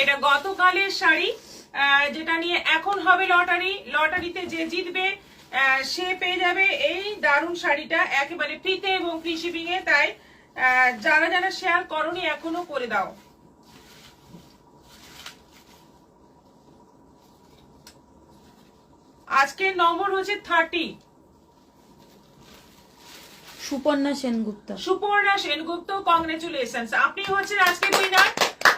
এটা গতকালের শাড়ি, যেটা নিয়ে এখন হবে লটারি। লটারিতে যে জিতবে সে পেয়ে যাবে এই দারুণ শাড়িটা একেবারে ফ্রিতে এবং ফ্রি শিপিং এ। তাই যারা যারা শেয়ার করনি এখনো করে দাও। আজকের নম্বর হচ্ছে 30। সুপর্ণা সেনগুপ্ত। সুপর্ণা সেনগুপ্ত, কংগ্রেচুলেশনস, আপনি হচ্ছেন আজকের উইনার।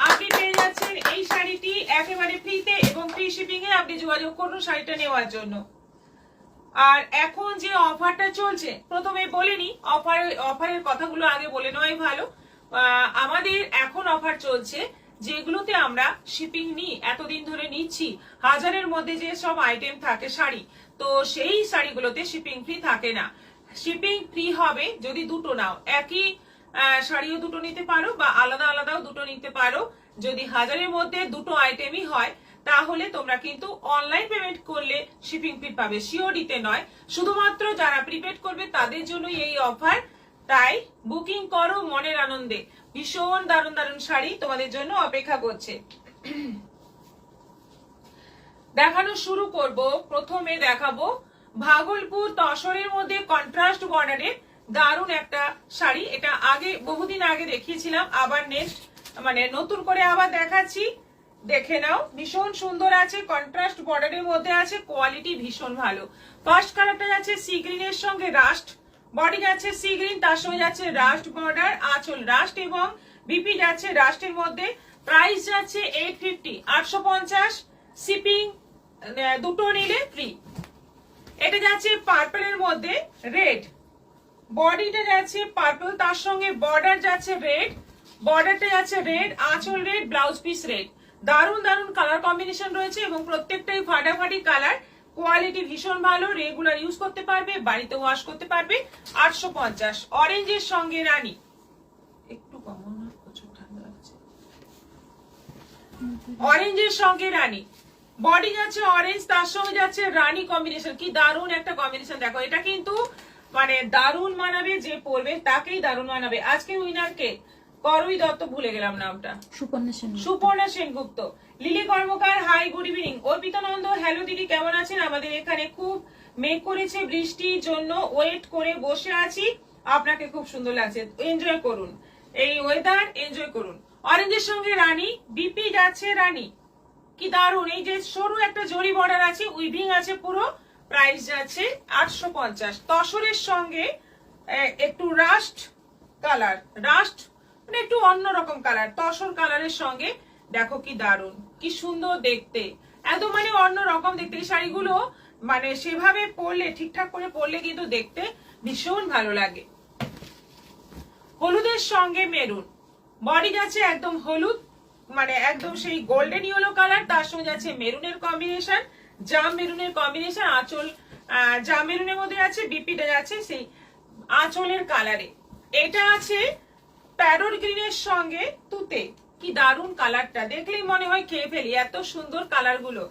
আপনি পেয়ে যাচ্ছেন এই শাড়িটি একেবারে ফ্রিতে এবং ফ্রি শিপিং এ। আপনি যোগাযোগ করুন শাড়িটা নেওয়ার জন্য। আর এখন যে অফারটা চলছে, প্রথমে বলিনি, অফারের কথাগুলো আগে বলে নেওয়াই ভালো। আমাদের এখন অফার চলছে যেগুলোতে আমরা শিপিং নিই, এতদিন ধরে নিচ্ছি, হাজারের মধ্যে যে সব আইটেম থাকে শাড়ি, তো সেই শাড়িগুলোতে শিপিং ফ্রি থাকে না। শিপিং ফ্রি হবে যদি দুটো নাও, একই শাড়িও দুটো নিতে পারো বা আলাদা আলাদাও দুটো নিতে পারো। যদি হাজারের মধ্যে দুটো আইটেমই হয় তাহলে তোমরা কিন্তু অনলাইন পেমেন্ট করলে শিপিং ফ্রি পাবে, সিওডিতে নয়। শুধুমাত্র যারা প্রিপেড করবে তাদের জন্যই এই অফার। তাই বুকিং করো মনের আনন্দে। ভীষণ দারুণ দারুণ শাড়ি তোমাদের জন্য অপেক্ষা করছে। দেখানো শুরু করব। প্রথমে দেখাবো ভাগলপুর তসরের মধ্যে কন্ট্রাস্ট বর্ডারের দারুণ একটা শাড়ি। এটা আগে বহুদিন আগে দেখিয়েছিলাম, আবার নেক্সট মানে নতুন করে আবার দেখাচ্ছি, দেখে নাও। ভীষণ সুন্দর আছে, কন্ট্রাস্ট বর্ডারের মধ্যে আছে, কোয়ালিটি ভীষণ ভালো। ফার্স্ট কালারটা যাচ্ছে সি গ্রিনের সঙ্গে রাস্ট, বডি যাচ্ছে সি গ্রিন, তার সঙ্গে যাচ্ছে রাস্ট বর্ডার, আঁচল রাস্ট এবং বিপি যাচ্ছে রাস্টের মধ্যে। প্রাইস যাচ্ছে 850, 850, শিপিং দুটো নিলে ফ্রি। এটা যাচ্ছে পার্পলের মধ্যে রেড, বডিটা যাচ্ছে পার্পল, তার সঙ্গে বর্ডার যাচ্ছে রেড, বর্ডারটা যাচ্ছে রেড, আঁচল রেড, ব্লাউজ পিস রেড। দারুণ দারুণ কালার কম্বিনেশন রয়েছে এবং প্রত্যেকটাই ফাটাফাটি কালার, কোয়ালিটি ভীষণ ভালো, রেগুলার ইউজ করতে পারবে, বাড়িতে ওয়াশ করতে পারবে। 850। অরেঞ্জের সঙ্গে রানী, একটু কমন না, প্রচুর ঠান্ডা লাগছে। অরেঞ্জের সঙ্গে রানী, বডি যাচ্ছে অরেঞ্জ, তার সঙ্গে যাচ্ছে রানী কম্বিনেশন। কি দারুণ একটা কম্বিনেশন দেখো, এটা কিন্তু মানে দারুণ মানাবে, যে পরবে তাকেই দারুণ মানাবে। আজকে উইনারকে করবী দত্ত, ভুলে গেলাম নামটা, Suparna Sengupta. Lily Karmakar, hi good evening. Arpita Nanda, hello দিদি, কেমন আছেন? আমাদের এখানে খুব মেঘ করেছে, বৃষ্টির জন্য ওয়েট করে বসে আছি। আপনাকে খুব সুন্দর লাগছে, এনজয় করুন এই ওয়েদার, এনজয় করুন। অরেঞ্জের সঙ্গে রানী, বিপি যাচ্ছে রানী, কি দারুন। এই যে সরু একটা জরি বর্ডার আছে, উইভিং আছে পুরো। প্রাইস যাচ্ছে 850। তসরের সঙ্গে একটু রাস্ট কালার, রাস্ট মানে একটু অন্যরকম কালার, তসর কালারের সঙ্গে দেখো কি দারুন, কি সুন্দর দেখতে, এত মানে অন্যরকম দেখতে। এই শাড়িগুলো মানে সেভাবে পরলে, ঠিকঠাক করে পরলে কিন্তু দেখতে ভীষণ ভালো লাগে। হলুদের সঙ্গে মেরুন, বডি যাচ্ছে একদম হলুদ, মানে একদম সেই গোল্ডেন ইয়েলো কালার, তার সঙ্গে যাচ্ছে মেরুনের কম্বিনেশন, জাম মেরুনের কম্বিনেশন, আঁচল জাম মেরুনের মধ্যে আছে, বিপিটা যাচ্ছে সেই আঁচলের কালারে। এটা আছে প্যারোট গ্রিনের সঙ্গে তুতে, কি দারুণ কালারটা, দেখলেই মনে হয় খেয়ে ফেলি, এত সুন্দর কালার গুলো।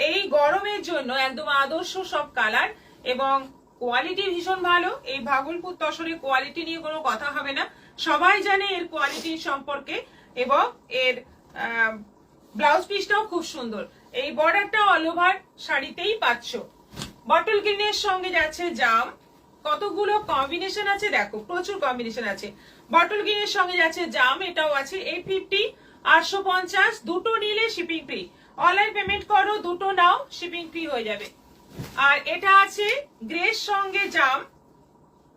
এই গরমের জন্য একদম আদর্শ সব কালার এবং কোয়ালিটি ভীষণ ভালো। এই ভাগলপুর তসরের কোয়ালিটি নিয়ে কোনো কথা হবে না, সবাই জানে এর কোয়ালিটি সম্পর্কে। এবং এর ব্লাউজ পিসটাও খুব সুন্দর। এই বর্ডারটা অল ওভার শাড়িতেই পাচ্ছ। বটল গ্রিনের সঙ্গে যাচ্ছে জাম, কতগুলো কম্বিনেশন আছে দেখো, প্রচুর কম্বিনেশন আছে। বটল গ্রিনের সঙ্গে যাচ্ছে জাম, এটাও আছে 850, 850, দুটো নিলে শিপিং ফ্রি। অনলাইন পেমেন্ট করো, দুটো নাও, শিপিং ফ্রি হয়ে যাবে। আর এটা আছে গ্রের সঙ্গে জাম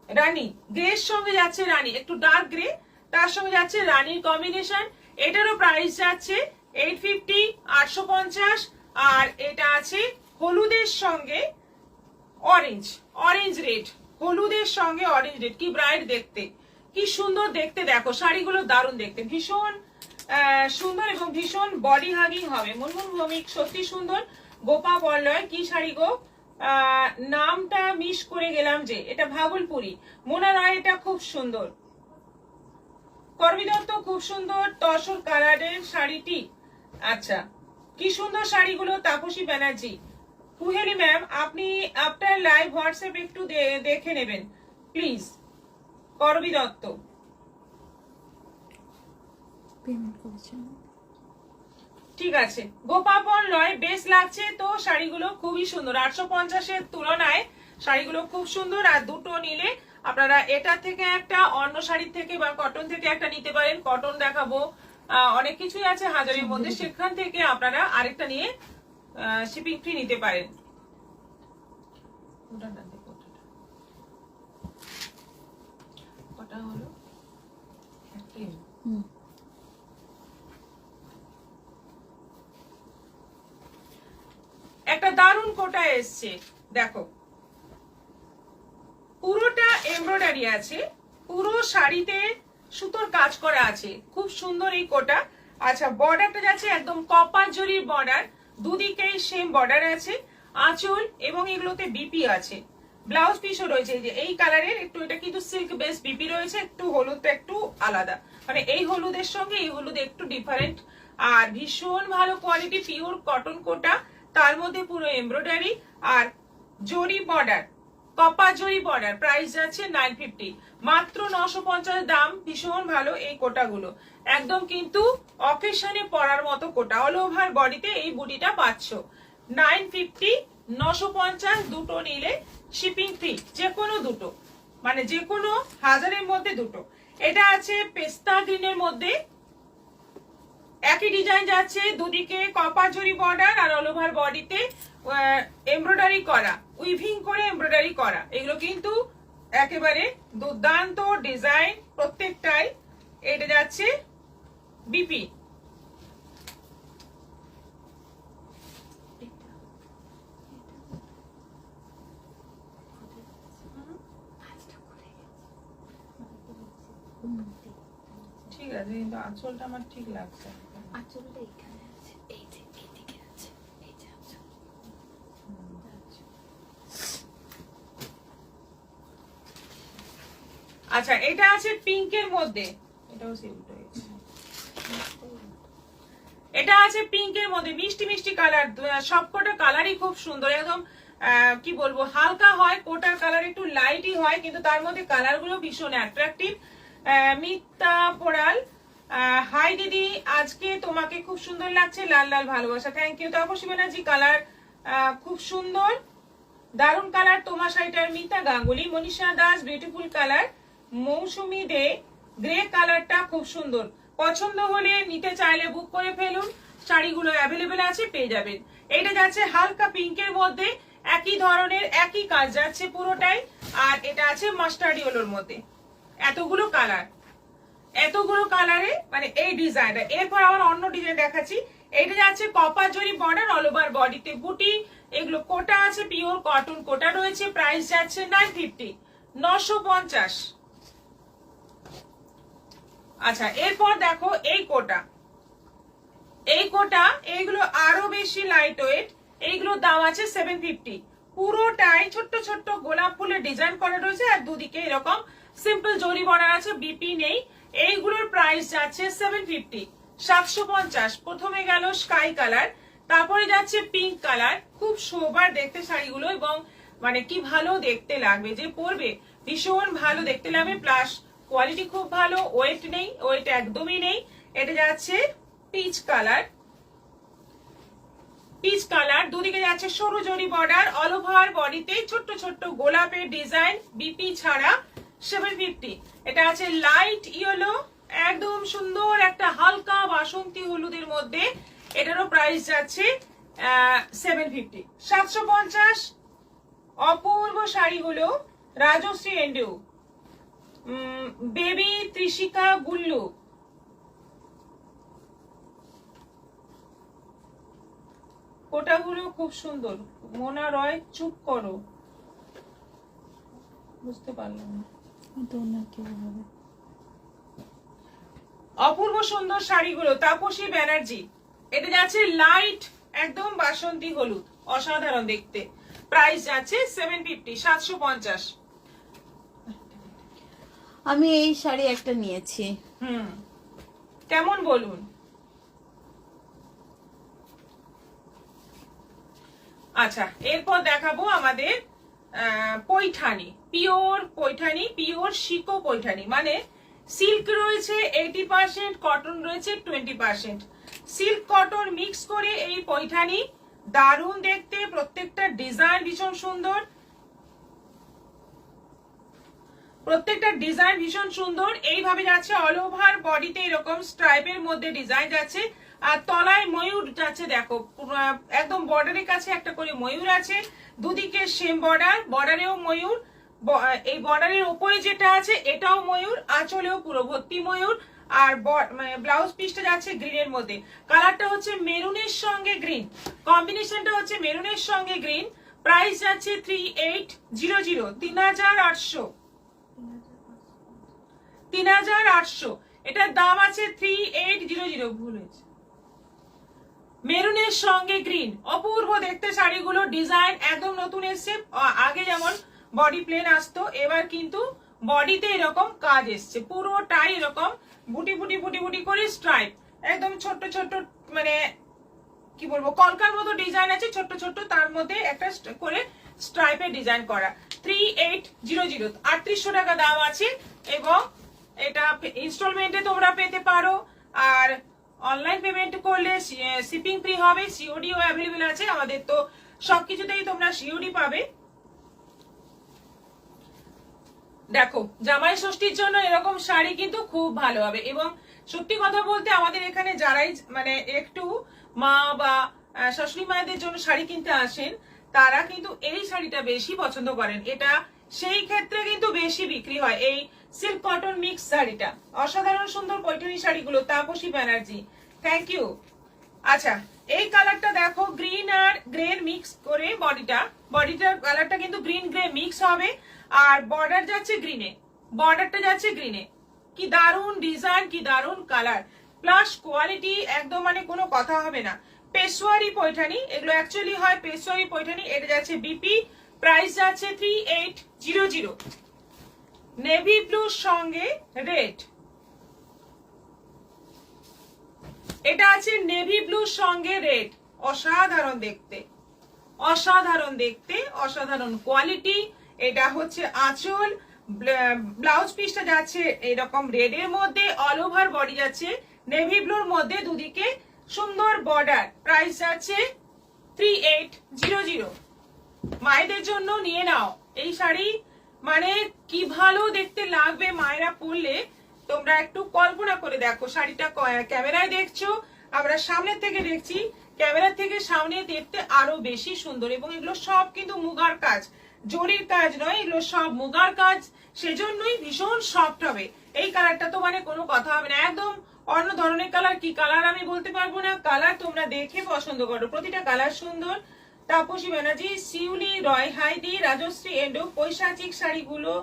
রানী, গ্রের সঙ্গে যাচ্ছে রানী, একটু ডার্ক গ্রে, তার সঙ্গে যাচ্ছে রানীর কম্বিনেশন। এটারও প্রাইস যাচ্ছে 850, 850। আর এটা আছে হলুদের সঙ্গে অরেঞ্জ, অরেঞ্জ রেড, হলুদের সঙ্গে অরেঞ্জ রেড, কি ব্রাইট দেখতে, কি সুন্দর দেখতে। দেখো শাড়িগুলো দারুণ দেখতে, ভীষণ সুন্দর এবং ভীষণ বডি হাগিং হবে। মুনমুন ভৌমিক, সত্যি সুন্দর। গোপা বলয়, কি শাড়ি গো, নামটা মিস করে গেলাম যে, এটা ভাগলপুরি। মোনা রায়, এটা খুব সুন্দর। করবী দত্ত, খুব সুন্দর তসর কালারের শাড়িটি। আচ্ছা, কি সুন্দর শাড়িগুলো। তাপসী ব্যানার্জি, কুহেলি ম্যাম, আপনি আপনার লাইভ হোয়াটসঅ্যাপ একটু দেখে নেবেন প্লিজ। করবী দত্ত, পেমেন্ট করেছেন, ঠিক আছে, গোপাপন লয় বেশ লাগছে তো শাড়িগুলো খুবই সুন্দর। 850-এর তুলনায় শাড়িগুলো খুব সুন্দর। আর দুটো নিলে আপনারা এটা থেকে একটা, অন্য শাড়ির থেকে বা কটন থেকে একটা নিতে পারেন। কটন দেখাবো, অনেক কিছুই আছে হাজারের মধ্যে, সেখান থেকে আপনারা আরেকটা নিয়ে শিপিং ফ্রি নিতে পারেন। কটা হলো? একটা দারুন কোটা এসছে, দেখো পুরোটা এমব্রয়ডারি আছে, পুরো শাড়িতে সুতোর কাজ করা আছে, খুব সুন্দর এই কোটা। আচ্ছা, বর্ডারটা যাচ্ছে একদম কপার জরির বর্ডার, দুদিকেই সেম বর্ডার আছে, আঁচল এবং এগুলোতে বিপি আছে, ব্লাউজ পিসও রয়েছে। এই যে এই কালারের একটু, এটা কিন্তু সিল্ক বেস বিপি রয়েছে, একটু হলুদটা একটু আলাদা, মানে এই হলুদের সঙ্গে এই হলুদ একটু ডিফারেন্ট। আর ভীষণ ভালো কোয়ালিটি, পিওর কটন কোটা, তার মধ্যে পুরো এমব্রয়ডারি আর জরি বর্ডার, কপার জরি বর্ডার। প্রাইস যাচ্ছে 950, মাত্র 950 দাম। ভীষণ ভালো এই কোটাগুলো, একদম কিন্তু অকেশনে পরার মতো কোটা। অল ওভার বডিতে এই বুটিটা পাচ্ছ 950, 950। দুটো নিলে শিপিং ফ্রি, যে কোনো দুটো, মানে যে কোনো হাজারের মধ্যে দুটো। এটা আছে পেস্তা গ্রিনের মধ্যে, একই ডিজাইন যাচ্ছে, দুদিকে কপার জরি বর্ডার আর অল ওভার বডিতে এমব্রয়ডারি করা, উইভিং করে এমব্রয়ডারি করা। এগুলো কিন্তু একেবারে দুর্দান্ত ডিজাইন প্রত্যেকটাই। এটা যাচ্ছে বিপি, ঠিক আছে, কিন্তু আঁচলটা আমার ঠিক লাগছে। আঁচলটা এখানে আছে, এই যে এইদিকে আছে, এই যে আঁচল। আচ্ছা, এটা আছে পিঙ্কের মধ্যে, এটাও সিল্ক হয়েছে। এটা আছে পিঙ্কের মধ্যে, মিষ্টি মিষ্টি কালার, সবকটা কালারই খুব সুন্দর, একদম কি বলবো, হালকা হয়, কোটার কালার একটু লাইটই হয়, কিন্তু তার মধ্যে কালার গুলো ভীষণ অ্যাট্রাকটিভ। মিতা পোড়াল, হাই দিদি, আজকে তোমাকে খুব সুন্দর লাগছে, লাল লাল ভালোবাসা। Thank you. Tapasi Banerjee, colour খুব সুন্দর, দারুন কালার তোমার শাড়িটার। Mita Ganguly, Manisha Das, beautiful colour. Mousumi De, grey কালারটা খুব সুন্দর, পছন্দ হলে নিতে চাইলে বুক করে ফেলুন, শাড়িগুলো অ্যাভেলেবেল আছে, পেয়ে যাবেন। এটা যাচ্ছে হালকা পিঙ্কের মধ্যে, একই ধরনের একই কাজ যাচ্ছে পুরোটাই। আর এটা আছে মাস্টার্ড ইয়েলোর মধ্যে, এতগুলো কালার, এতগুলো কালারে মানে এই ডিজাইনটা। এরপর আবার অন্য ডিজাইন দেখাচ্ছি। এটা যাচ্ছে কপার জরি বর্ডার, অল ওভার বডিতে বুটি, এগুলো কোটা আছে, পিওর কটন কোটা রয়েছে। প্রাইস যাচ্ছে 950, 950। আচ্ছা, এরপর দেখো এই কোটা, এই কোটা, এইগুলো আরো বেশি লাইট ওয়েট, এইগুলোর দাম আছে 750। পুরোটাই ছোট্ট ছোট্ট গোলাপ ফুলের ডিজাইন করা রয়েছে, আর দুদিকে এরকম সিম্পল জরি বর্ডার আছে, বিপি নেই। এইগুলোর প্রাইস যাচ্ছে 750, 750। প্রথমে গেল স্কাই কালার, তারপরে যাচ্ছে পিঙ্ক কালার, খুব সোবার দেখতে শাড়িগুলো, এবং মানে কি ভালো দেখতে লাগবে, যে পরবে ভীষণ ভালো দেখতে লাগবে, প্লাস কোয়ালিটি খুব ভালো, ওয়েট নেই, ওয়েট একদমই নেই। এটা যাচ্ছে পিচ কালার, পিচ কালার, দুদিকে যাচ্ছে সরু জরি বর্ডার, অল ওভার বডিতে ছোট্ট ছোট্ট গোলাপের ডিজাইন, বিপি ছাড়া 750। এটা আছে লাইট ইয়েলো, একদম সুন্দর একটা হালকা বাসন্তী হলুদের মধ্যে, এটারও প্রাইস যাচ্ছে 750, 750। অপূর্ব শাড়িগুলো, রাজশ্রী এন্ডু, বেবি ত্রিশিকা গুল্লু, কোটাগুলো খুব সুন্দর। মোনা রয়, চুপ করো, বুঝতে পারলাম না। অপূর্ব সুন্দর শাড়িগুলো, তাপসী ব্যানার্জি। এটা যাচ্ছে লাইট একদম বাসন্তী হলুদ, অসাধারণ দেখতে। প্রাইস যাচ্ছে 750, 750। আমি এই শাড়ি একটা নিয়েছি। কেমন বলুন? আচ্ছা, এরপর দেখাবো আমাদের পৈঠানি, পিওর পৈঠানি, পিওর শিকো পৈঠানি, মানে সিল্ক রয়েছে 80%, কটন রয়েছে 20%। সিল্ক কটন মিক্স করে এই পৈঠানি, দারুণ দেখতে, প্রত্যেকটা ডিজাইন ভীষণ সুন্দর, প্রত্যেকটা ডিজাইন ভীষণ সুন্দর। এইভাবে যাচ্ছে অল ওভার বডিতে এরকম স্ট্রাইপের মধ্যে ডিজাইন যাচ্ছে, আর তলায় ময়ূর যাচ্ছে। দেখো একদম বর্ডারের কাছে একটা করে ময়ূর আছে, দুদিকে সেম বর্ডার, বর্ডারেও ময়ূর, এই বর্ডারের উপরে যেটা আছে এটাও ময়ূর, আঁচলেও পুরো ভর্তি ময়ূর। আর ব্লাউজ পিসটা যাচ্ছে গ্রিনের মধ্যে, কালারটা হচ্ছে মেরুনের সঙ্গে গ্রিন, কম্বিনেশনটা হচ্ছে মেরুনের সঙ্গে গ্রিন। প্রাইস যাচ্ছে 3800, 3800, 3800। এটার দাম আছে 3800, ভুল হয়েছে। মেরুনের সঙ্গে গ্রিন, অপূর্ব দেখতে শাড়িগুলো, ডিজাইন একদম নতুন এসছে। আগে যেমন বডি প্লেন আসতো, এবার কিন্তু বডিতে এরকম কাজ এসছে, পুরোটাই এরকম বুটি বুটি বুটি বুটি করে স্ট্রাইপ, একদম ছোট্ট ছোট্ট, মানে কি বলবো, কলকার মতো ডিজাইন আছে ছোট্ট ছোট্ট, তার মধ্যে একটা করে স্ট্রাইপের ডিজাইন করা। 3800, 3800 টাকা দাম আছে। এবং এটা ইনস্টলমেন্টে তোমরা পেতে পারো, আর অনলাইন পেমেন্ট করলে শিপিং ফ্রি হবে, সিওডিও অ্যাভেলেবেল আছে আমাদের, তো সবকিছুতেই তোমরা সিওডি পাবে। দেখো জামাই ষষ্ঠীর জন্য এরকম শাড়ি কিন্তু খুব ভালো হবে। এবং সত্যি কথা বলতে আমাদের এখানে যারাই মানে একটু মা বা শাশুড়ি মায়েদের জন্য শাড়ি কিনতে আসেন, তারা কিন্তু এই শাড়িটা বেশি পছন্দ করেন, এটা সেই ক্ষেত্রে কিন্তু বেশি বিক্রি হয়। এই সিল্ক কটন মিক্স শাড়িটা অসাধারণ সুন্দর, পৈঠনি শাড়িগুলো। Tapasi Banerjee, thank you. আচ্ছা, এই কালারটা দেখো, গ্রিন আর গ্রে মিক্স করে বডিটার কালারটা কিন্তু গ্রিন গ্রে মিক্স হবে, আর বর্ডার যাচ্ছে গ্রিনে, বর্ডারটা যাচ্ছে গ্রিনে। কি দারুন ডিজাইন, কি দারুন কালার, প্লাস কোয়ালিটি একদম, মানে কোনো কথা হবে না। পেশোয়ারি পৈঠানি, এগুলো অ্যাকচুয়ালি হয় পেশোয়ারি পৈঠানি। এটা যাচ্ছে বিপি, প্রাইস যাচ্ছে 3800। নেভি ব্লুর সঙ্গে রেড, এটা আছে নেভি ব্লুর সঙ্গে রেড, অসাধারণ দেখতে, অসাধারণ দেখতে, অসাধারণ কোয়ালিটি। এটা হচ্ছে আঁচল, ব্লাউজ পিসটা যাচ্ছে এরকম রেড এর মধ্যে, অল ওভার বডি যাচ্ছে নেভি ব্লুর মধ্যে, দুদিকে সুন্দর বর্ডার। প্রাইস যাচ্ছে 3800। মায়েদের জন্য নিয়ে নাও এই শাড়ি, মানে কি ভালো দেখতে লাগবে মায়েরা পরলে, তোমরা একটু কল্পনা করে দেখো। শাড়িটা ক্যামেরায় দেখছো, আমরা সামনের থেকে দেখছি, ক্যামেরা থেকে সামনে দেখতে আরো বেশি সুন্দর। এবং এগুলো সব কিন্তু মুগার কাজ, জরির কাজ নয়, এগুলো সব মুগার কাজ, সেজন্যই ভীষণ সফট হবে। এই কালারটা তো মানে কোনো কথা হবে না, একদম অন্য ধরনের কালার। কি কালার আমি বলতে পারবো না, কালার তোমরা দেখে পছন্দ করো, প্রতিটা কালার সুন্দর। তাপসী ব্যানার্জি, শিউলি রয়, হাইদি, রাজশ্রী এন্ডো, পৈশাচিক শাড়িগুলো,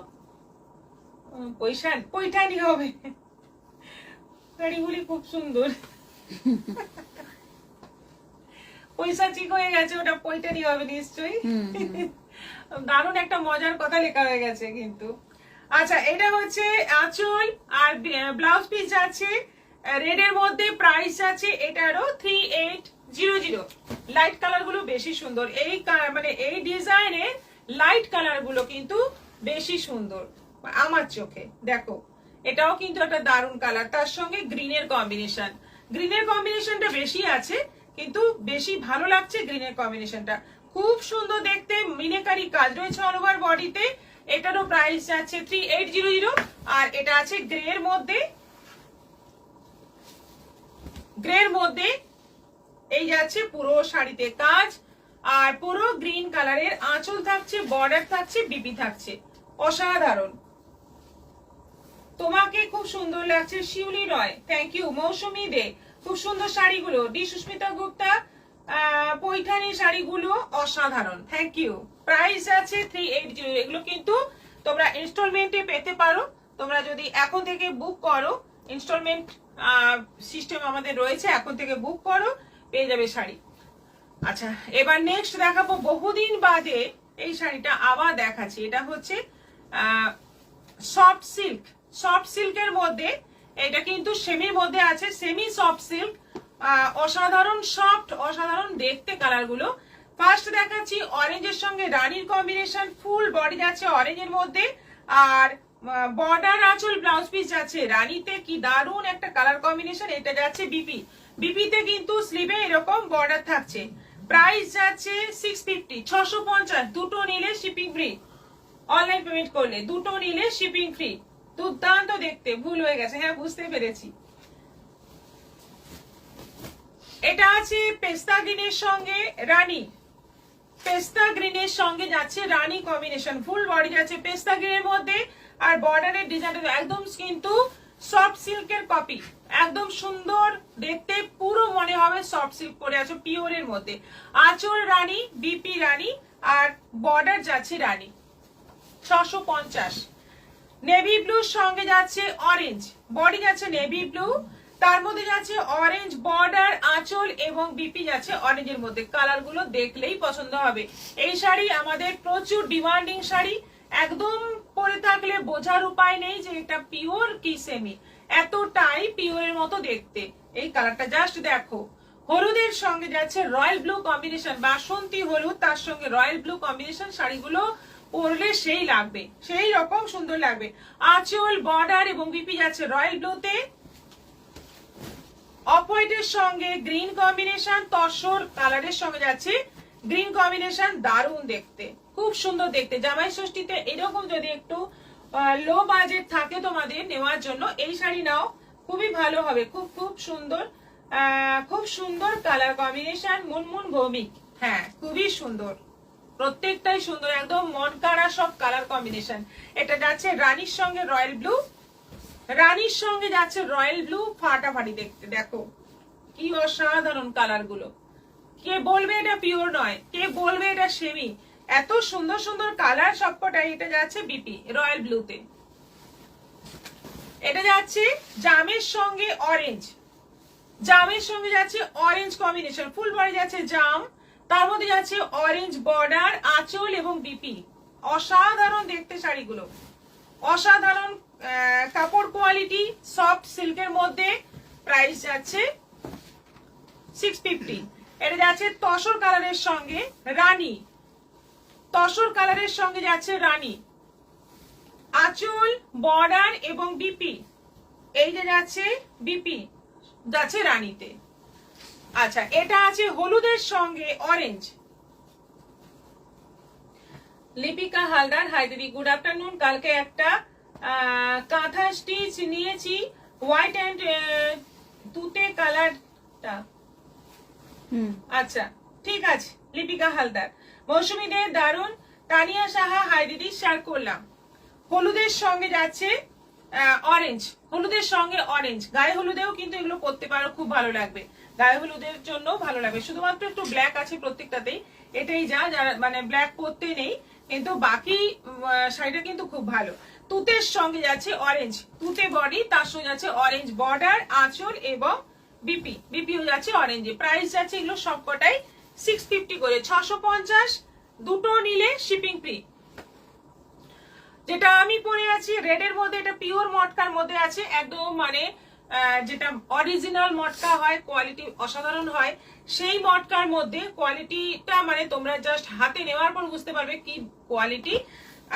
পৈঠানি হবে, শাড়িগুলি খুব সুন্দর। পৈশাচিক হয়ে গেছে, ওটা পৈঠানি হবে নিশ্চয়ই। দারুণ একটা মজার কথা লেখা হয়ে গেছে কিন্তু। আচ্ছা, এটা হচ্ছে আঁচল, আর ব্লাউজ পিস আছে রেড এর মধ্যে, প্রাইস আছে এটারও 3800। লাইট কালার গুলো বেশি সুন্দর, এই মানে এই ডিজাইনের লাইট কালার গুলো কিন্তু বেশি সুন্দর আমার চোখে। দেখো এটাও কিন্তু একটা দারুণ কালার, তার সঙ্গে গ্রিনের কম্বিনেশন, গ্রিনের কম্বিনেশনটা বেশি আছে কিন্তু বেশি ভালো লাগছে গ্রিনের কম্বিনেশনটা, খুব সুন্দর দেখতে। মিনেকারি কাজ রয়েছে অল ওভার বডিতে, এটারও প্রাইস আছে 3800। আর এটা আছে গ্রের মধ্যে, গ্রের মধ্যে এই যাচ্ছে পুরো শাড়িতে কাজ, আর পুরো গ্রিন কালারের আঁচল থাকছে, বর্ডার থাকছে, বিপি থাকছে, অসাধারণ। তোমাকে খুব সুন্দর লাগছে শিউলি রয়, থ্যাংক ইউ। মৌসুমী দে, খুব সুন্দর শাড়িগুলো। ডি সুস্মিতা গুপ্তা, পৈঠানি শাড়িগুলো অসাধারণ, থ্যাংক ইউ। প্রাইস আছে 3800। এগুলো কিন্তু তোমরা ইনস্টলমেন্টে পেতে পারো, তোমরা যদি এখন থেকে বুক করো, ইনস্টলমেন্ট সিস্টেম আমাদের রয়েছে, এখন থেকে বুক করো, পেয়ে যাবে শাড়ি। আচ্ছা, এবার নেক্সট দেখাবো, বহুদিন বাদে এই শাড়িটা আবার দেখাচ্ছি। এটা হচ্ছে সফট সিল্ক, সফট সিল্কের মধ্যে, এটা কিন্তু সেমির মধ্যে আছে, সেমি সফট সিল্ক, অসাধারণ সফট, অসাধারণ দেখতে কালার গুলো। ফার্স্ট দেখাচ্ছি অরেঞ্জের সঙ্গে রানীর কম্বিনেশন, ফুল বডি যাচ্ছে অরেঞ্জের মধ্যে, আর বর্ডার আঁচল ব্লাউজ পিস যাচ্ছে রানীতে, কি দারুণ একটা কালার কম্বিনেশন। এটা যাচ্ছে বিপি, বিপিতে কিন্তু স্লিভে এরকম বর্ডার থাকছে। প্রাইস যাচ্ছে 650, 650। দুটো নিলে শিপিং ফ্রি, অনলাইন পেমেন্ট করলে দুটো নিলে শিপিং ফ্রি। দুর্দান্ত দেখতে, ভুল হয়ে গেছে, হ্যাঁ বুঝতে পেরেছি। এটা আছে পেস্তা গ্রিনের সঙ্গে রানী, পেস্তা গ্রিনের সঙ্গে যাচ্ছে রানী কম্বিনেশন। ফুল বডি যাচ্ছে পেস্তা গ্রিনের মধ্যে, আর বর্ডারের ডিজাইনটা একদম কিন্তু সফট সিল্কের কপি, একদম সুন্দর দেখতে, পুরো মনে হবে সফট সিল্ক পরে আছে পিওরের মধ্যে। আঁচল রানী, বিপি রানী, আর বর্ডার যাচ্ছে রানী। 650। নেভি ব্লুর সঙ্গে যাচ্ছে অরেঞ্জ, বডি যাচ্ছে নেভি ব্লু, তার মধ্যে যাচ্ছে অরেঞ্জ বর্ডার, আঁচল এবং বিপি যাচ্ছে অরেঞ্জের মধ্যে। কালার গুলো দেখলেই পছন্দ হবে। এই শাড়ি আমাদের প্রচুর ডিমান্ডিং শাড়ি, একদম পরে থাকলে বোঝার উপায় নেই যে এটা পিওর কি সেমি, এতটাই পিওরের মতো দেখতে। এই কালারটা জাস্ট দেখো। হলুদের সঙ্গে যাচ্ছে রয়্যাল ব্লু কম্বিনেশন, বাসন্তী হলুদ তার সঙ্গে রয়্যাল ব্লু কম্বিনেশন। শাড়িগুলো পরলে সেই লাগবে, সেই রকম সুন্দর লাগবে। আঁচল বর্ডার এবং বিপি যাচ্ছে রয়্যাল ব্লুতে, অফ হোয়াইটের সঙ্গে গ্রিন কম্বিনেশন, তসর কালারের সঙ্গে যাচ্ছে গ্রিন কম্বিনেশন। দারুণ দেখতে, খুব সুন্দর দেখতে। জামাই ষষ্ঠীতে এরকম যদি একটু লো বাজেট থাকে তোমাদের নেওয়ার জন্য, এই শাড়ি নাও, খুবই ভালো হবে। খুব খুব সুন্দর, খুব সুন্দর কালার কম্বিনেশন। মুনমুন ভৌমিক, হ্যাঁ খুবই সুন্দর, প্রত্যেকটাই সুন্দর, একদম মন কাড়া সব কালার কম্বিনেশন। এটা যাচ্ছে রানীর সঙ্গে রয়্যাল ব্লু, রানীর সঙ্গে যাচ্ছে রয়্যাল ব্লু, ফাটাফাটি দেখতে। দেখো কি অসাধারণ কালার গুলো, কে বলবে এটা পিওর নয়, কে বলবে এটা সেমি, এত সুন্দর সুন্দর কালার সবকটাই। এটা যাচ্ছে বিপি রয়্যাল ব্লুতে, এটা যাচ্ছে জামের সঙ্গে অরেঞ্জ, জামের সঙ্গে যাচ্ছে অরেঞ্জ কম্বিনেশন। ফুল বডি যাচ্ছে জাম, তার মধ্যে যাচ্ছে অরেঞ্জ বর্ডার, আঁচল এবং বিপি। অসাধারণ দেখতে শাড়িগুলো, অসাধারণ কাপড় কোয়ালিটি, সফট সিল্কের মধ্যে। প্রাইস যাচ্ছে 650। এটা যাচ্ছে তসর কালারের সঙ্গে রানী, তসর কালারের সঙ্গে যাচ্ছে রানী, আঁচল বর্ডার এবং বিপি। এই যে যাচ্ছে বিপি যাচ্ছে রানীতে। আচ্ছা, এটা আছে হলুদের সঙ্গে অরেঞ্জ। লিপিকা হালদার, হাই দিদি, গুড আফটারনুন। কালকে একটা কাঁথা স্টিচ নিয়েছি, হোয়াইট অ্যান্ড তুতে কালারটা। আচ্ছা ঠিক আছে লিপিকা হালদার। মৌসুমী দে দারুন। তানিয়া সাহা, হাই দিদি, শেয়ার করলাম। হলুদের সঙ্গে যাচ্ছে অরেঞ্জ, হলুদের সঙ্গে অরেঞ্জ। গায়ে হলুদেও কিন্তু এগুলো করতে পারো, খুব ভালো লাগবে, গায়ে হলুদের জন্য ভালো লাগবে। শুধুমাত্র একটু ব্ল্যাক আছে প্রত্যেকটাতেই, এটাই যা, যারা মানে ব্ল্যাক পরতে নেই, কিন্তু বাকি শাড়িটা কিন্তু খুব ভালো। তুতের সঙ্গে যাচ্ছে অরেঞ্জ, তুতে বডি, তার সঙ্গে যাচ্ছে অরেঞ্জ বর্ডার, আঁচল এবং বিপি, বিপিও যাচ্ছে অরেঞ্জে। প্রাইস যাচ্ছে এগুলো সবকটাই 650 করে, 650। দুটো নিলে শিপিং ফ্রি। যেটা আমি পরে আছি রেডের মধ্যে, এটা পিওর মটকার মধ্যে আছে, একদম মানে যেটা অরিজিনাল মটকা হয়, কোয়ালিটি অসাধারণ হয়, সেই মটকার মধ্যে কোয়ালিটিটা মানে তোমরা জাস্ট হাতে নেওয়ার পর বুঝতে পারবে কি কোয়ালিটি।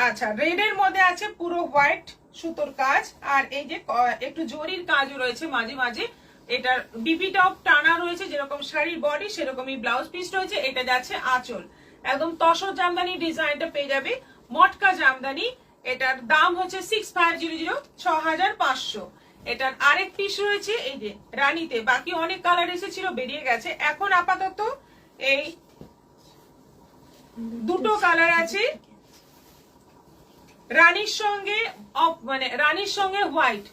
আচ্ছা, রেডের মধ্যে আছে পুরো হোয়াইট সুতোর কাজ, আর এই যে একটু জরির কাজও রয়েছে মাঝে মাঝে। এটার বিপিটাও টানা রয়েছে, যেরকম শাড়ির বডি সেরকমই ব্লাউজ পিস রয়েছে। এটা যাচ্ছে আঁচল, একদম তসর জামদানি ডিজাইনটা পেয়ে যাবে, মটকা জামদানি। এটার দাম হচ্ছে 6500, 6500। এটার আরেক পিস রয়েছে এই যে রানীতে, বাকি অনেক কালার এসেছিল বেরিয়ে গেছে, এখন আপাতত এই দুটো কালার আছে। রানীর সঙ্গে মানে রানীর সঙ্গে হোয়াইট,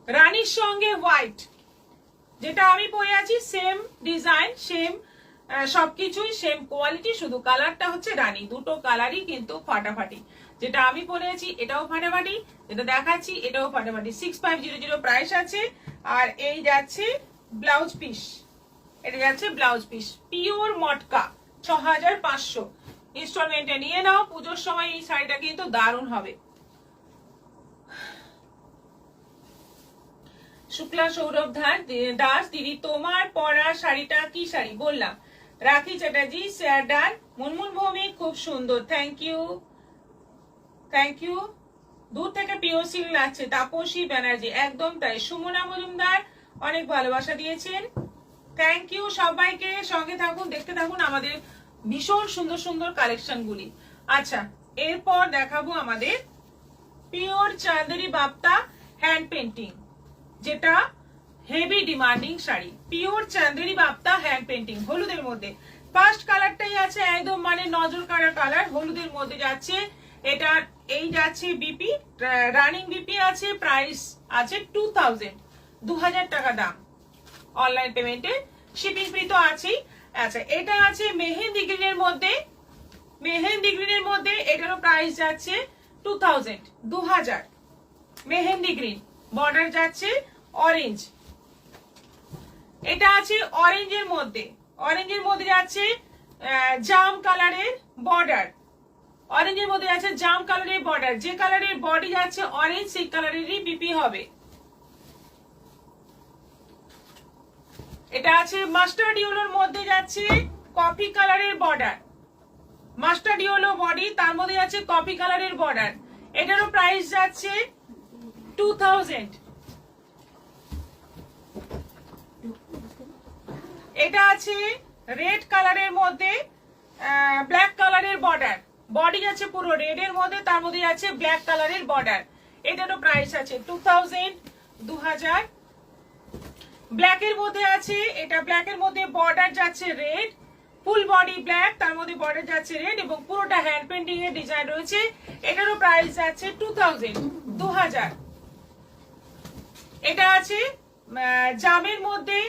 রানীর সঙ্গে হোয়াইট, যেটা আমি পরে আছি সেম ডিজাইন, সেম সবকিছুই সেম কোয়ালিটি, শুধু কালারটা হচ্ছে রানী। দুটো কালারই কিন্তু ফাটাফাটি। যেটা আমি পরে আছি এটাও ফাটাফাটি, যেটা দেখাচ্ছি এটাও ফাটাফাটি। 6500 প্রাইস আছে। আর এই যাচ্ছে ব্লাউজ পিস, এটা যাচ্ছে ব্লাউজ পিস, পিওর মটকা, 6500। ইনস্টলমেন্টে নিয়ে নাও, পুজোর সময় এই শাড়িটা কিন্তু দারুণ হবে। শুক্লা সৌরভ দাস, দিদি তোমার পরা শাড়িটা কি শাড়ি? বললাম রাখি চ্যাটার্জি, শেয়ার ডান। মুনমুন ভৌমিক, খুব সুন্দর, থ্যাংক ইউ, থ্যাংক ইউ। দূর থেকে পিওর সিল্ক লাগছে। তাপসী ব্যানার্জি, একদম তাই। সুমনা মজুমদার অনেক ভালোবাসা দিয়েছেন, থ্যাংক ইউ সবাইকে। সঙ্গে থাকুন, দেখতে থাকুন আমাদের ভীষণ সুন্দর সুন্দর কালেকশন গুলি। আচ্ছা, এরপর দেখাবো আমাদের pure Chanderi bapta hand painting, যেটা heavy demanding sari. Pure Chanderi bapta hand painting হলুদের মধ্যে। ফার্স্ট কালারটাই আছে একদম মানে নজর কাড়া কালার, হলুদের মধ্যে যাচ্ছে। এটা এই যাচ্ছে বিপি, রানিং বিপি আছে, প্রাইস আছে 2000 টাকা দাম। অনলাইন পেমেন্টে শিপিং ফ্রি তো আছেই। আচ্ছা, এটা আছে মেহেন্দি গ্রিনের মধ্যে, মেহেন্দি গ্রিনের মধ্যে এটারও প্রাইস যাচ্ছে 2000 মেহেন্দি গ্রিন, বর্ডার যাচ্ছে অরেঞ্জ। এটা আছে অরেঞ্জের মধ্যে, অরেঞ্জের মধ্যে যাচ্ছে জাম কালারের বর্ডার, অরেঞ্জের মধ্যে যাচ্ছে জাম কালারের বর্ডার। যে কালারের বডি যাচ্ছে অরেঞ্জ সেই কালারেরই বিপি হবে। এটা আছে মাস্টার্ড ইয়েলোর মধ্যে যাচ্ছে কফি কালারের বর্ডার, মাস্টার্ড ইয়েলো বডি, তার মধ্যে যাচ্ছে কফি কালারের বর্ডার। এটারও প্রাইস যাচ্ছে 2000। এটা আছে রেড কালারের মধ্যে ব্ল্যাক কালারের বর্ডার, বডি যাচ্ছে পুরো রেড এর মধ্যে, তার মধ্যে যাচ্ছে ব্ল্যাক কালারের বর্ডার। এটারও প্রাইস আছে 2000। ব্ল্যাক এর মধ্যে আছে, এটা ব্ল্যাক এর মধ্যে বর্ডার যাচ্ছে রেড, ফুল বডি ব্ল্যাক, তার মধ্যে বর্ডার যাচ্ছে রেড এবং পুরোটা হ্যান্ড পেন্টিং এর ডিজাইন রয়েছে। এটারও প্রাইস যাচ্ছে 2000। এটা আছে জামের মধ্যে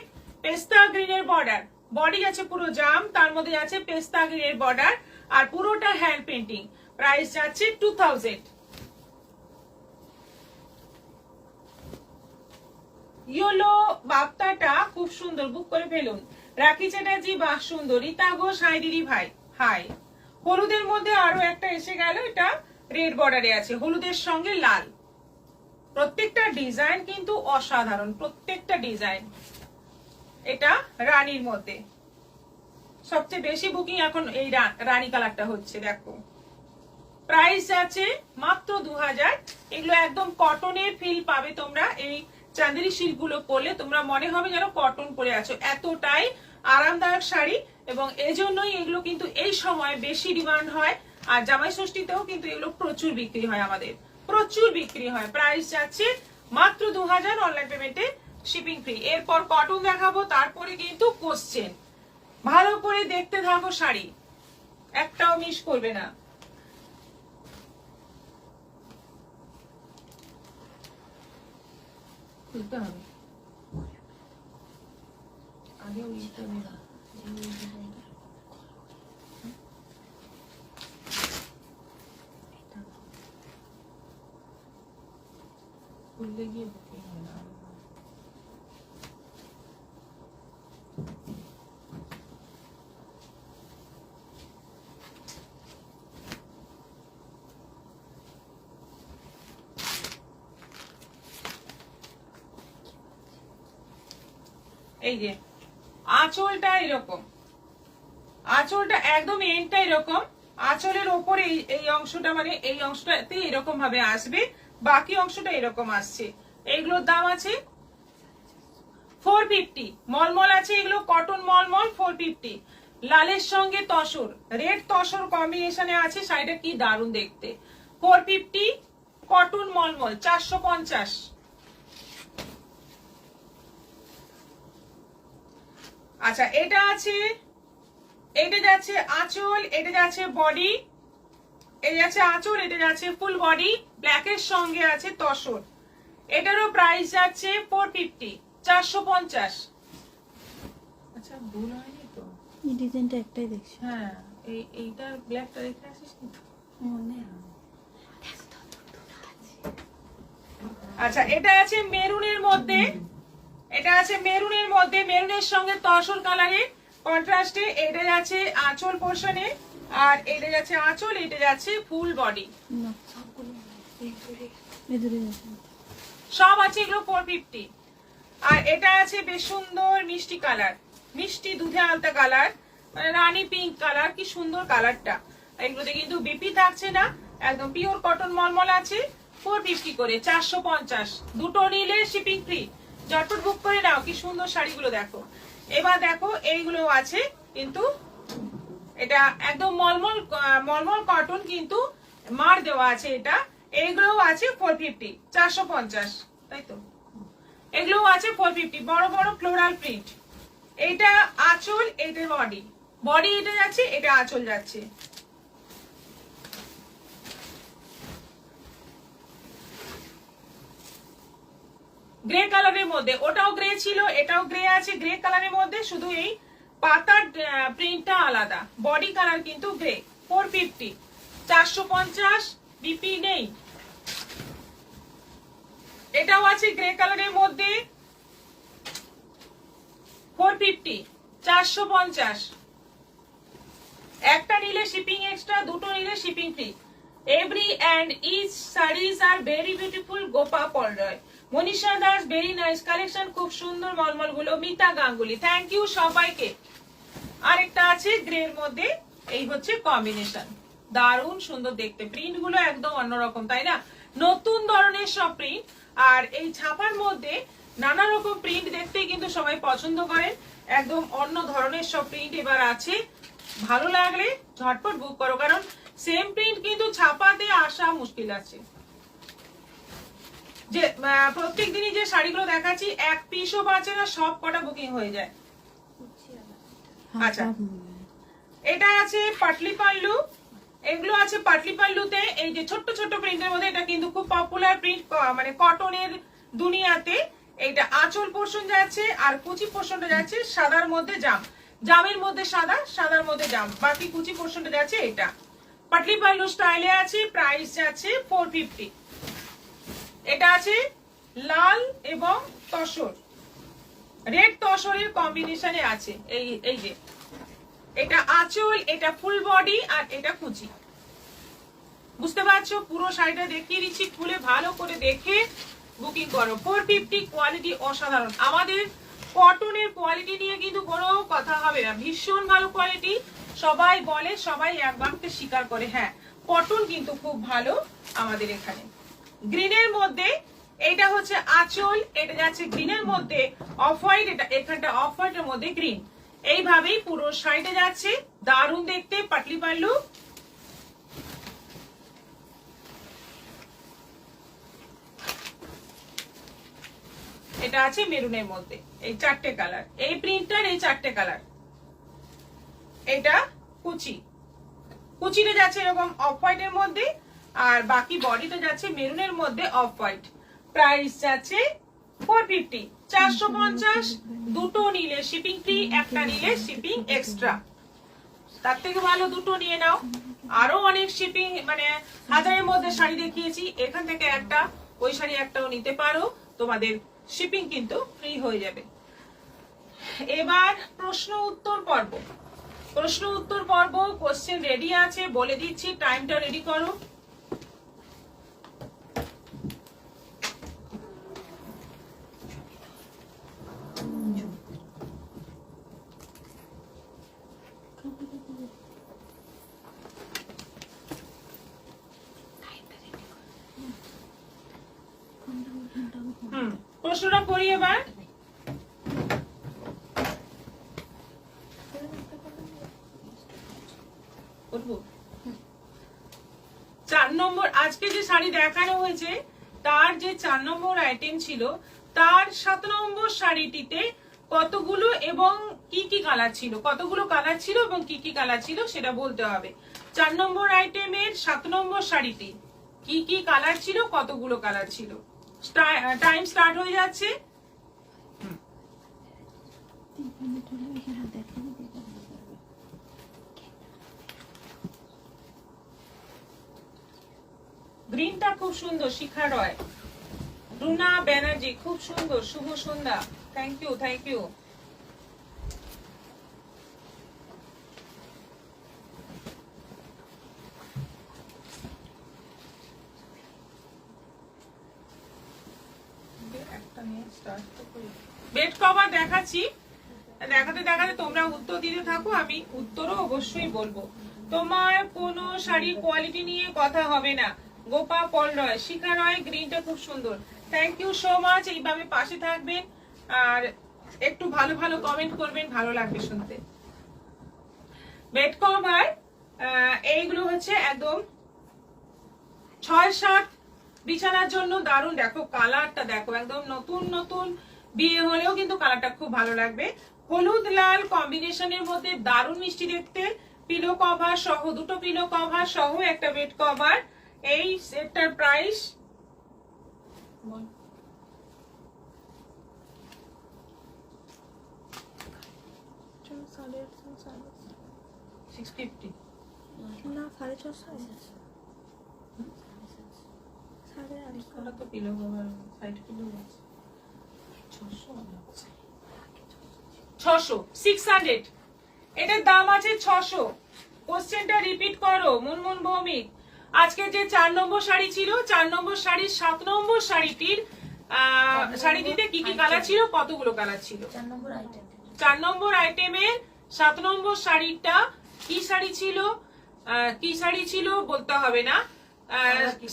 পেস্তা গ্রিনের বর্ডার, বডি যাচ্ছে পুরো জাম, তার মধ্যে যাচ্ছে পেস্তা গ্রিনের বর্ডার আর পুরোটা হ্যান্ড পেন্টিং, প্রাইস যাচ্ছে 2000। ইয়েলো বাপ্তাটা খুব সুন্দর, বুক করে ফেলুন। রাখি চ্যাটার্জি, বাহ সুন্দর। রীতা ঘোষ, হাই দিদি ভাই, হাই। হলুদের মধ্যে আরো একটা এসে গেল, এটা রেড বর্ডারে আছে, হলুদের সঙ্গে লাল। প্রত্যেকটা ডিজাইন কিন্তু অসাধারণ, প্রত্যেকটা ডিজাইন। এটা রানীর মধ্যে সবচেয়ে বেশি বুকিং এখন এই রানী কালারটা হচ্ছে। দেখো প্রাইস আছে মাত্র 2000। এগুলো একদম কটনের ফিল পাবে তোমরা। এই চাঁদেরি সিল্ক গুলো পরলে তোমরা মনে হবে যেন কটন পরে আছো, এতটাই আরামদায়ক শাড়ি। এবং এজন্যই এগুলো কিন্তু এই সময় বেশি ডিমান্ড হয়। আর জামাই ষষ্ঠীতেও কিন্তু এগুলো প্রচুর বিক্রি হয়, আমাদের প্রচুর বিক্রি হয়। প্রাইস যাচ্ছে মাত্র 2000, অনলাইন পেমেন্টে শিপিং ফ্রি। এরপর কটন দেখাবো, তারপরে কিন্তু কোশ্চেন। ভালো করে দেখতে থাকো শাড়ি, একটাও মিস করবে না। খুলতে হবে আগে, উল্টে হবে। খুলতে গিয়ে বুকিং হয় না। এই যে আঁচলটা এরকম, আঁচলটা একদম এন্ডটা এরকম, আঁচলের ওপরে এই অংশটা মানে এই অংশটাতে এরকম ভাবে আসবে, বাকি অংশটা এরকম আসছে। এইগুলোর দাম আছে 450। মলমল আছে, এগুলো কটন মলমল, 450। লালের সঙ্গে তসর, রেড তসর কম্বিনেশনে আছে, শাড়িটা কি দারুণ দেখতে। 450 কটন মলমল, 450। আচ্ছা, এটা আছে, এটা যাচ্ছে আঁচল, এটা যাচ্ছে বডি, এটা যাচ্ছে আঁচল, এটা যাচ্ছে ফুল বডি, ব্ল্যাকের সঙ্গে আছে তসর। এটারও প্রাইস যাচ্ছে 450, 450। আচ্ছা, ভুল হয়নি তো? এই ডিজাইনটা একটাই দেখছি। হ্যাঁ, এইটা ব্ল্যাকটা দেখে আসিস নি? মনে হয়। আচ্ছা, এটা আছে মেরুনের মধ্যে, এটা আছে মেরুনের মধ্যে, মেরুনের সঙ্গে তসর কালারের কন্ট্রাস্টে। এটা যাচ্ছে আঁচল পোর্শনে, আর এটা যাচ্ছে আঁচল, এটা যাচ্ছে ফুল বডি। না, সবগুলো এদুরে আছে। সব আছে এগুলো 450। আর এটা আছে বেশ সুন্দর মিষ্টি কালার, মিষ্টি দুধে আলতা কালার, মানে রানী পিঙ্ক কালার, কি সুন্দর কালারটা। এগুলোতে কিন্তু বিপি থাকছে না, একদম পিওর কটন মলমল আছে, 450 করে, 450, দুটো নিলে শিপিং ফ্রি। ঝটপট বুক করে নাও। কি সুন্দর শাড়িগুলো দেখো। এবার দেখো এইগুলো আছে কিন্তু এটা একদম মলমল মলমল কটন, কিন্তু মার দেওয়া আছে। এটা এইগুলোও আছে 450, 450, তাই তো। এগুলোও আছে 450, বড় বড় ফ্লোরাল প্রিন্ট। এটা আঁচল, এটা বডি, বডি এটা যাচ্ছে, এটা আঁচল যাচ্ছে। গ্রে কালারের মধ্যে, ওটাও গ্রে ছিল, এটাও গ্রে আছে, গ্রে কালারের মধ্যে, শুধু এই পাতার প্রিন্টটা আলাদা। বডি কালার কিন্তু গ্রে। 450, 450, বিপি নেই। এটাও আছে গ্রে কালারের মধ্যে, 450, 450। একটা নিলে শিপিং এক্সট্রা, দুটো নিলে shipping free. Every and each saris are very beautiful. Gopa Paulroy, Manisha Das, very nice collection, খুব সুন্দর মলমল গুলো। মিতা গাঙ্গুলি, থ্যাংক ইউ সবাইকে। আরেকটা আছে গ্রের মধ্যে, এই হচ্ছে কম্বিনেশন, দারুণ সুন্দর দেখতে। প্রিন্ট গুলো একদম অন্যরকম, তাই না? নতুন ধরনের সব প্রিন্ট, আর এই ছাপার মধ্যে নানা রকম প্রিন্ট দেখতেই কিন্তু সবাই পছন্দ করেন। একদম অন্য ধরনের সব প্রিন্ট এবার আছে। ভালো লাগলে ঝটপট বুক করো, কারণ সেম প্রিন্ট কিন্তু ছাপাতে আসা মুশকিল আছে। যে প্রত্যেক দিনই যে শাড়িগুলো দেখাচ্ছি এক পিসও বাঁচে না, সব কটা বুকিং হয়ে যায়। আচ্ছা, এটা আছে পাটলি পাল্লু। এগুলো আছে পাটলি পাল্লুতে এই যে ছোট্ট ছোট্ট প্রিন্টের মধ্যে। এটা কিন্তু খুব পপুলার প্রিন্ট, মানে কটনের দুনিয়াতে। এইটা আঁচল পোর্শন যাচ্ছে, আর কুচি পোর্শনটা যাচ্ছে সাদার মধ্যে জাম, জামের মধ্যে সাদা, সাদার মধ্যে জাম, বাকি কুচি পোর্শনটা যাচ্ছে এটা। পাটলি পাল্লু স্টাইলে আছে, প্রাইস যাচ্ছে 450। এটা আছে লাল এবং তসর, রেড তসরের কম্বিনেশনে আছে। এই যে এটা আঁচল, এটা ফুল বডি, আর এটা কুচি। বুঝতে পারছো? পুরো শাড়িটা দেখিয়ে দিচ্ছি, খুলে ভালো করে দেখে বুকিং করো। 450, কোয়ালিটি অসাধারণ। আমাদের কটনের কোয়ালিটি নিয়ে কিন্তু কোনো কথা হবে না, ভীষণ ভালো কোয়ালিটি। সবাই বলে, সবাই এক বাক্যে স্বীকার করে, হ্যাঁ কটন কিন্তু খুব ভালো আমাদের এখানে। গ্রিনের মধ্যে এটা হচ্ছে আঁচল, এটা যাচ্ছে গ্রিনের মধ্যে অফ হোয়াইট, এটা এখানটা অফ হোয়াইটের মধ্যে গ্রিন। এইভাবেই পুরো শাড়িটা যাচ্ছে, দারুণ দেখতে। পাটলি পাল্লু, এটা আছে মেরুনের মধ্যে। এই চারটে কালার, এই প্রিন্টটার এই চারটে কালার। এটা কুচি, কুচিটা যাচ্ছে এরকম অফ হোয়াইটের মধ্যে, আর বাকি বডিটা যাচ্ছে মেরুনের মধ্যে অফ হোয়াইট। প্রাইস যাচ্ছে 450, 450। দুটো নিলে শিপিং ফ্রি, একটা নিলে শিপিং এক্সট্রা। তার থেকে ভালো দুটো নিয়ে নাও। আরো অনেক শিপিং, মানে হাজারের মধ্যে শাড়ি দেখিয়েছি, এখান থেকে একটা, ওই শাড়ি একটাও নিতে পারো, তোমাদের শিপিং কিন্তু ফ্রি হয়ে যাবে। এবার প্রশ্ন উত্তর পর্ব। প্রশ্ন উত্তর পর্ব, কোশ্চেন রেডি আছে, বলে দিচ্ছি, টাইমটা রেডি করো। প্রশ্নটা করি এবার। চার নম্বর, আজকে যে শাড়ি দেখানো হয়েছে তার যে 4 নম্বর আইটেম ছিল, তার 7 নম্বর শাড়িটিতে কতগুলো এবং কি কি কালার ছিল, কতগুলো কালার ছিল এবং কি কি কালার ছিল সেটা বলতে হবে। 4 নম্বর আইটেমের 7 নম্বর শাড়িটি কি কি কালার ছিল, কতগুলো কালার ছিল। টাইম স্টার্ট হয়ে যাচ্ছে। গ্রিনটা খুব সুন্দর, শিখা রয়, রুনা ব্যানার্জি, খুব সুন্দর, শুভ সন্ধ্যা, thank you, thank you. Bed cover দেখাচ্ছি, দেখাতে দেখাতে তোমরা উত্তর দিতে থাকো, আমি উত্তরও অবশ্যই বলবো। তোমার কোনো শাড়ির কোয়ালিটি নিয়ে কথা হবে না, গোপা পল রয়, শিখা রয়, গ্রিনটা খুব সুন্দর। Thank you so much. এইভাবে পাশে থাকবেন আর একটু ভালো ভালো কমেন্ট করবেন, ভালো লাগবে শুনতে। বেড কভার এইগুলো হচ্ছে একদম 6-7 বিছানার জন্য দারুণ। দেখো কালারটা, দেখো একদম নতুন নতুন বিয়ে হলেও কিন্তু কালারটা খুব ভালো লাগবে। হলুদ লাল কম্বিনেশনের মধ্যে দারুণ মিষ্টি দেখতে। পিলো কভার সহ, দুটো পিলো কভার সহ একটা বেড কভার। এই সেটটার প্রাইস $650। না 650 সাড়ে ওটা তো পিলো কভার সাইড পিলো আছে। 600, 600, এটার দাম আছে 600। কোশ্চেনটা রিপিট করো মুনমুন ভৌমিক। আজকে যে 4 নম্বর শাড়ি ছিল, 4 নম্বর শাড়ির 7 নম্বর শাড়িটিতে কি কি কালার ছিল, কতগুলো কালার ছিল? 4 নম্বর আইটেমের 7 নম্বর শাড়িটা কি শাড়ি ছিল, কি শাড়ি ছিল বলতে হবে না,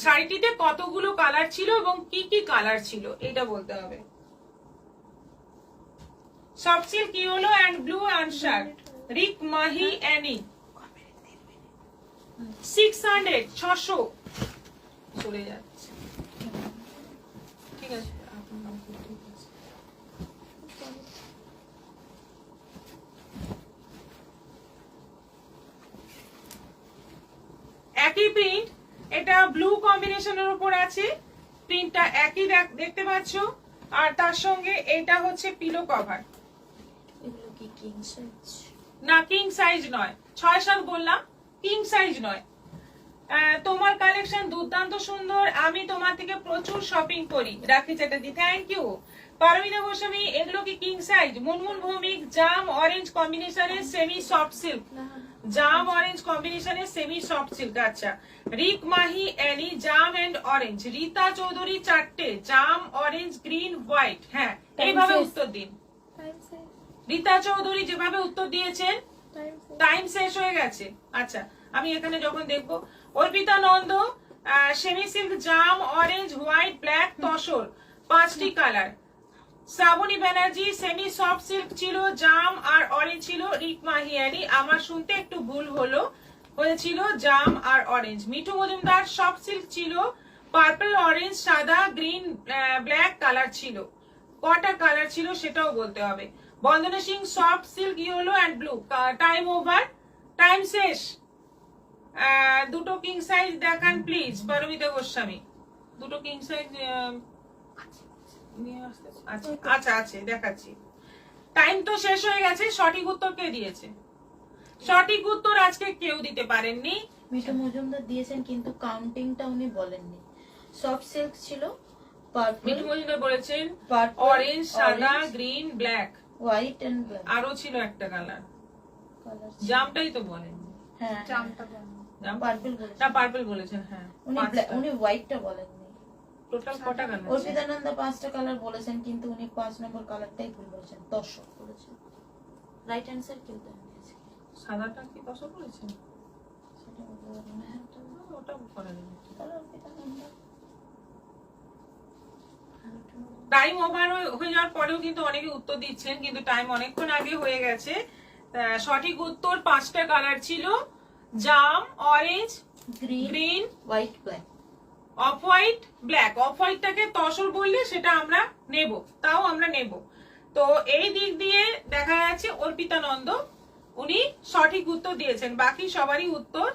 শাড়িটিতে কতগুলো কালার ছিল এবং কি কি কালার ছিল এটা বলতে হবে। Soft silk yellow and blue আনশার্ট, রিক মাহি অ্যানি। 600, 600 চলে যাচ্ছে। ঠিক আছে, ঠিক আছে। একই প্রিন্ট, এটা ব্লু কম্বিনেশনের উপর আছে, প্রিন্টটা একই দেখতে পাচ্ছ। আর তার সঙ্গে এটা হচ্ছে পিলো কভার। এগুলো কি কিং সাইজ? না, কিং সাইজ নয়। 6-7 বললাম, কিং সাইজ নয়। তোমার কালেকশন দুর্দান্ত সুন্দর, আমি তোমার থেকে প্রচুর শপিং করি। Rakhi Chatterjee, thank you. পারমিতা গোস্বামী, এগুলো কি কিং সাইজ? মুনমুন ভৌমিক, জাম অরেঞ্জ কম্বিনেশনের সেমি সফট সিল্ক, জাম অরেঞ্জ কম্বিনেশনের সেমি সফট সিল্ক। আচ্ছা, রিক মাহি অ্যানি, জাম এন্ড অরেঞ্জ। রীতা চৌধুরী 4টে, জাম অরেঞ্জ গ্রিন হোয়াইট। হ্যাঁ, এইভাবে উত্তর দিন। রীতা চৌধুরী যেভাবে উত্তর দিয়েছেন, টাইম শেষ হয়ে গেছে। আচ্ছা, আমি এখানে যখন দেখবো। অর্পিতা নন্দ, সেমি সিল্ক, জাম অরেঞ্জ হোয়াইট ব্ল্যাক তসর, 5টি colour. Shrabani Banerjee, semi soft silk ছিল, জাম আর অরেঞ্জ ছিল। রিক মাহিয়ানি, আমার শুনতে একটু ভুল হয়েছিল, জাম আর orange. Mithu Majumdar, soft silk ছিল, পার্পল অরেঞ্জ সাদা গ্রিন ব্ল্যাক কালার ছিল। কটা কালার ছিল সেটাও বলতে হবে। Bandana Singh, soft silk yellow and blue. Time over, time শেষ। দুটো কিং সাইজ দেখান প্লিজ। পারমিতা গোস্বামী, দুটো কিং সাইজ আচ্ছা আছে, দেখাচ্ছি। টাইম তো শেষ হয়ে গেছে। সঠিক উত্তর কে দিয়েছে? সঠিক উত্তর আজকে কেউ দিতে পারেননি। মিঠু মজুমদার দিয়েছেন কিন্তু কাউন্টিংটা উনি বলেননি। সফট সিল্ক ছিল, পার্পল, মিঠু মজুমদার বলেছেন অরেঞ্জ সাদা green black white and black. আরো ছিল একটা কালার, জামটাই তো বলেননি। হ্যাঁ, জামটা পার্পল বলেছেন। না, পার্পল বলেছেন। হ্যাঁ, উনি হোয়াইটটা বলেননি। টোটাল কটা কালার? অর্পিতানন্দা 5টা কালার বলেছেন কিন্তু উনি 5 নম্বর কালারটাই ভুল বলেছেন, 10 বলেছেন। রাইট অ্যানসার কেউ দেননি। সাদাটা কি 10 বলেছেন? সেটা বলবো না। ওটা করে দিন। তাহলে অর্পিতানন্দা টাইম ওভার হয়ে যাওয়ার পরেও কিন্তু অনেকে উত্তর দিচ্ছেন, কিন্তু টাইম অনেকক্ষণ আগে হয়ে গেছে। সঠিক উত্তর 5টা কালার ছিল, জাম orange green white black. Off white black. Off হোয়াইটটাকে তসর বললে সেটা আমরা নেব, তাও আমরা নেব। তো এই দিক দিয়ে দেখা যাচ্ছে অর্পিতা নন্দ উনি সঠিক উত্তর দিয়েছেন। বাকি সবারই উত্তর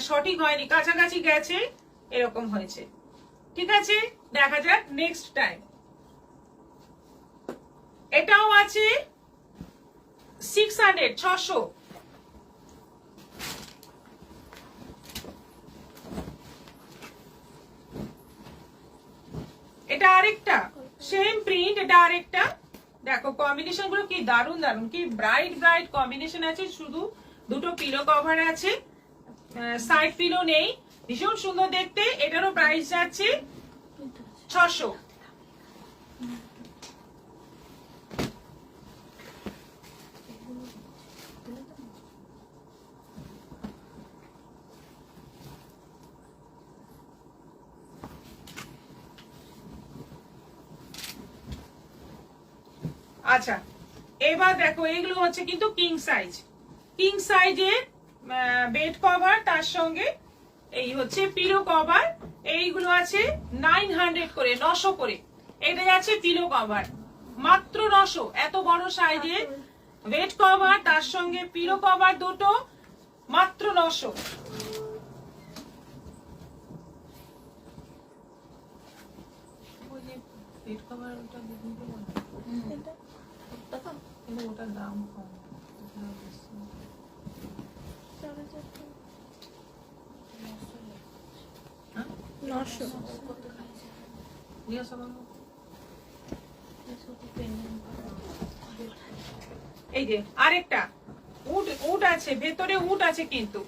সঠিক হয়নি, কাছাকাছি গেছে, এরকম হয়েছে। ঠিক আছে, দেখা যাক নেক্সট টাইম। এটাও আছে 600, 600। এটা আরেকটা সেম প্রিন্ট, এটা আরেকটা। দেখো কম্বিনেশন গুলো কি দারুণ দারুণ, কি ব্রাইট ব্রাইট কম্বিনেশন আছে। শুধু দুটো পিলো কভার আছে, সাইড পিলো নেই। ভীষণ সুন্দর দেখতে। এটারও প্রাইস যাচ্ছে 600। আচ্ছা, এবার দেখো এগুলো হচ্ছে কিন্তু কিং সাইজের বেড কভার, তার সঙ্গে এই হচ্ছে পিলো কভার। এইগুলো আছে 900 করে, 900 করে। এটা যাচ্ছে পিলো কভার মাত্র 900। এত বড় সাইজের বেড কভার, তার সঙ্গে পিলো কভার দুটো, মাত্র 900। বেড কভার ওটা দিতে বলো, কিন্তু ওটার দাম কম। এই যে আরেকটা উট আছে, ভেতরে উট আছে কিন্তু।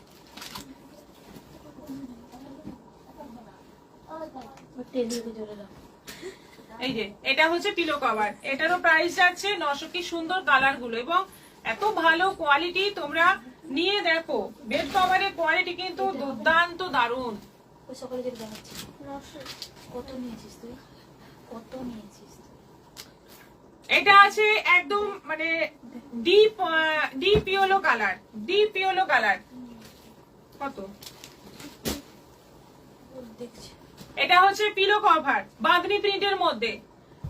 এই যে এটা হচ্ছে পিলো কভার, এটারও প্রাইস যাচ্ছে 900। কি সুন্দর কালার গুলো এবং এত ভালো কোয়ালিটি, তোমরা নিয়ে দেখো। বেড কভারের কোয়ালিটি কিন্তু দুর্দান্ত দারুণ। সকালে যেটা দেখাচ্ছি কত নিয়েছিস তুই, কত নিয়েছিস? এটা আছে একদম মানে ডিপ ইয়েলো কালার। কত? দেখছি এটা হচ্ছে পিলো কভার বাঁধনি প্রিন্টের মধ্যে।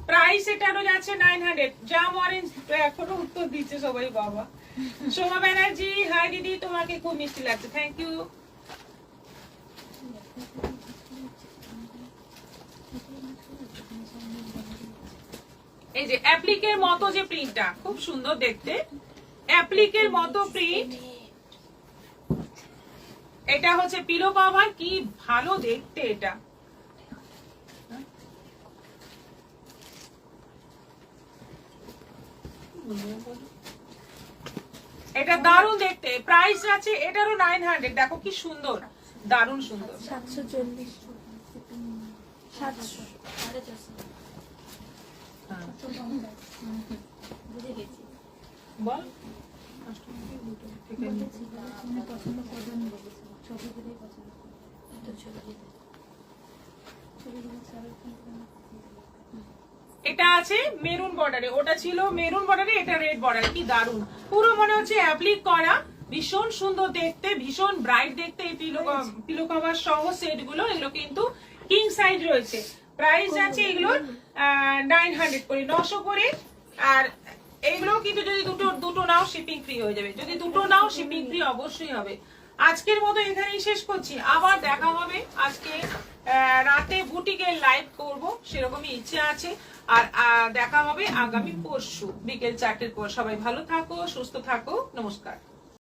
প্রাইস এটারও যাচ্ছে 900। জাম অরেঞ্জ এখনো উত্তর দিচ্ছে সবাই। বাবা সোমা ব্যানার্জি, হাই দিদি, তোমাকে খুব মিষ্টি লাগছে, থ্যাংক ইউ। এই যে অ্যাপ্লিকের মতো যে প্রিন্টটা, খুব সুন্দর দেখতে, অ্যাপ্লিকের মতো প্রিন্ট। এটা হচ্ছে পিলো কভার, কি ভালো দেখতে এটা। এটা দারুণ দেখতে। প্রাইস আছে এটারও 900। দেখো কি সুন্দর, দারুণ সুন্দর। 740 700 বুঝে গেছি। বল পছন্দ করবেন বলেছি, ছবিগুলোই পছন্দ তো ছবিগুলো। এটা আছে মেরুন বর্ডারে, ওটা ছিল মেরুন বর্ডারে, এটা রেড বর্ডারে। কি দারুণ, পুরো মনে হচ্ছে অ্যাপ্লিক করা, ভীষণ সুন্দর দেখতে, ভীষণ ব্রাইট দেখতে। এই পিলো কভার সহ সেট গুলো, এগুলো কিন্তু কিং সাইজ রয়েছে। প্রাইস আছে এগুলোর 900 করে, 900 করে। আর এইগুলো কিন্তু যদি দুটো নাও শিপিং ফ্রি হয়ে যাবে। যদি দুটো নাও শিপিং ফ্রি অবশ্যই হবে। আজকের মতো এখানেই শেষ করছি, আবার দেখা হবে। আজকে রাতে বুটিকের লাইভ করব, সেরকমই ইচ্ছে আছে। আর দেখা হবে আগামী পরশু বিকেল 4টের পর। সবাই ভালো থাকো, সুস্থ থাকো, নমস্কার।